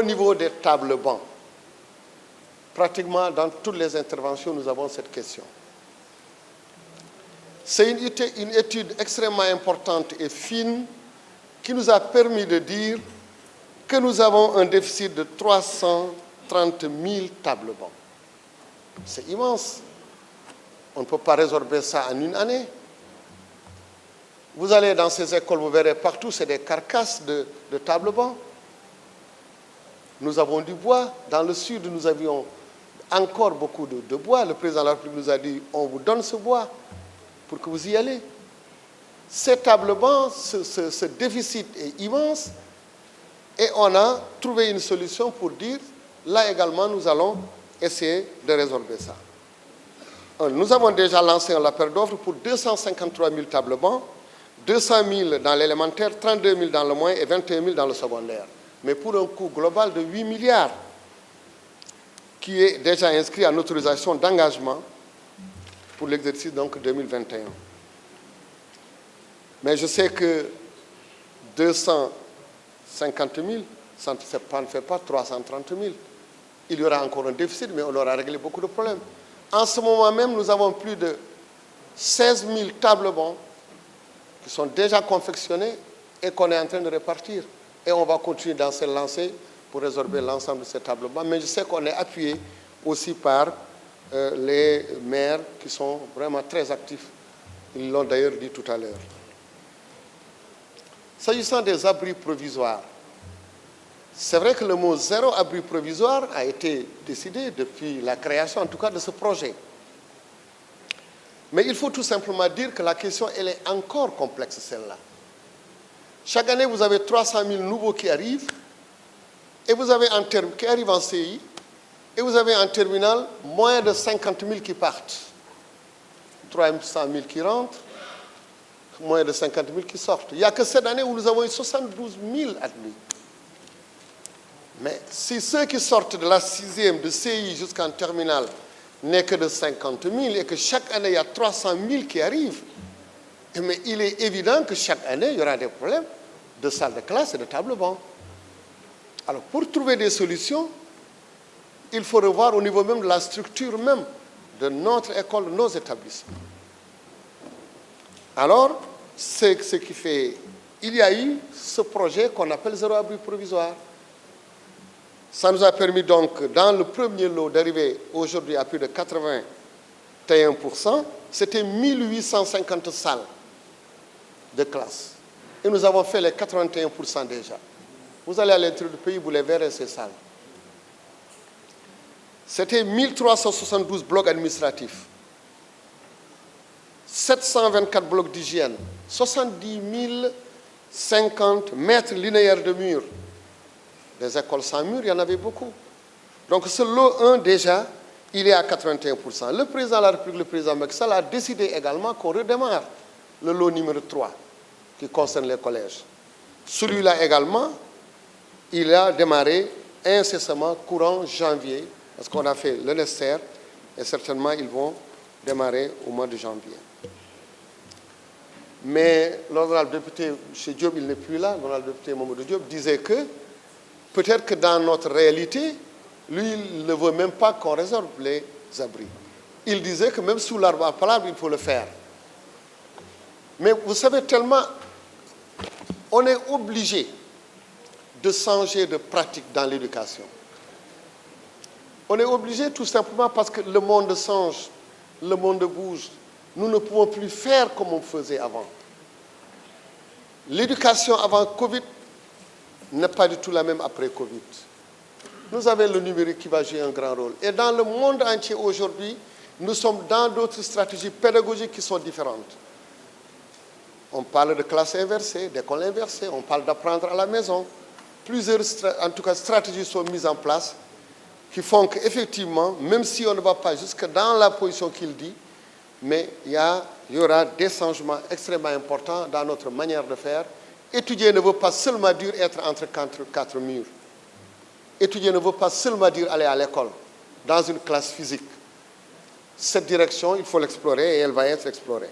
niveau des tables bancs, pratiquement dans toutes les interventions, nous avons cette question. C'est une étude extrêmement importante et fine qui nous a permis de dire que nous avons un déficit de 330 000 tables bancs. C'est immense. On ne peut pas résorber ça en une année. Vous allez dans ces écoles, vous verrez partout, c'est des carcasses de tables bancs. Nous avons du bois. Dans le sud, nous avions encore beaucoup de bois. Le président de la République nous a dit, on vous donne ce bois pour que vous y allez. Ces tables bancs, ce déficit est immense et on a trouvé une solution pour dire, là également, nous allons essayer de résorber ça. Nous avons déjà lancé un appel d'offres pour 253 000 tables bancs, 200 000 dans l'élémentaire, 32 000 dans le moyen et 21 000 dans le secondaire. Mais pour un coût global de 8 milliards, qui est déjà inscrit en autorisation d'engagement pour l'exercice donc 2021. Mais je sais que 250 000, ça ne fait pas 330 000. Il y aura encore un déficit, mais on aura réglé beaucoup de problèmes. En ce moment même, nous avons plus de 16 000 tables bancs qui sont déjà confectionnés et qu'on est en train de répartir. Et on va continuer dans cette lancée pour résorber l'ensemble de ces tables bancs. Mais je sais qu'on est appuyé aussi par les maires qui sont vraiment très actifs. Ils l'ont d'ailleurs dit tout à l'heure. S'agissant des abris provisoires, c'est vrai que le mot zéro abri provisoire a été décidé depuis la création, en tout cas, de ce projet. Mais il faut tout simplement dire que la question, elle est encore complexe, celle-là. Chaque année, vous avez 300 000 nouveaux qui arrivent, et vous avez qui arrivent en CI, et vous avez en terminale moins de 50 000 qui partent. 300 000 qui rentrent, moins de 50 000 qui sortent. Il n'y a que cette année où nous avons eu 72 000 admis. Mais si ceux qui sortent de la 6e de CI jusqu'en terminale n'est que de 50 000 et que chaque année il y a 300 000 qui arrivent, mais il est évident que chaque année il y aura des problèmes de salles de classe et de tables bancs. Alors pour trouver des solutions, il faut revoir au niveau même de la structure même de notre école, de nos établissements. Alors, c'est ce qui fait, il y a eu ce projet qu'on appelle zéro abri provisoire. Ça nous a permis donc, dans le premier lot, d'arriver aujourd'hui à plus de 81%. C'était 1850 salles de classe. Et nous avons fait les 81% déjà. Vous allez à l'intérieur du pays, vous les verrez, ces salles. C'était 1372 blocs administratifs, 724 blocs d'hygiène, 70 050 mètres linéaires de murs. Des écoles sans murs, il y en avait beaucoup. Donc ce lot 1, déjà, il est à 81%. Le président de la République, le président Macky Sall, a décidé également qu'on redémarre le lot numéro 3, qui concerne les collèges. Celui-là également, il a démarré incessamment courant janvier, parce qu'on a fait le nécessaire, et certainement ils vont démarrer au mois de janvier. Mais l'honorable député, M. Diop, il n'est plus là, l'honorable député Mamadou Diop disait que peut-être que dans notre réalité, lui, il ne veut même pas qu'on résorbe les abris. Il disait que même sous l'arbre à palabre, il faut le faire. Mais vous savez, tellement, on est obligé de changer de pratique dans l'éducation. On est obligé tout simplement parce que le monde change, le monde bouge. Nous ne pouvons plus faire comme on faisait avant. L'éducation avant Covid n'est pas du tout la même après Covid. Nous avons le numérique qui va jouer un grand rôle. Et dans le monde entier aujourd'hui, nous sommes dans d'autres stratégies pédagogiques qui sont différentes. On parle de classe inversée, d'école inversée, on parle d'apprendre à la maison. Plusieurs en tout cas, stratégies sont mises en place qui font qu'effectivement, même si on ne va pas jusque dans la position qu'il dit, mais il y aura des changements extrêmement importants dans notre manière de faire. Étudier ne veut pas seulement dire être entre quatre murs. Étudier ne veut pas seulement dire aller à l'école, dans une classe physique. Cette direction, il faut l'explorer et elle va être explorée.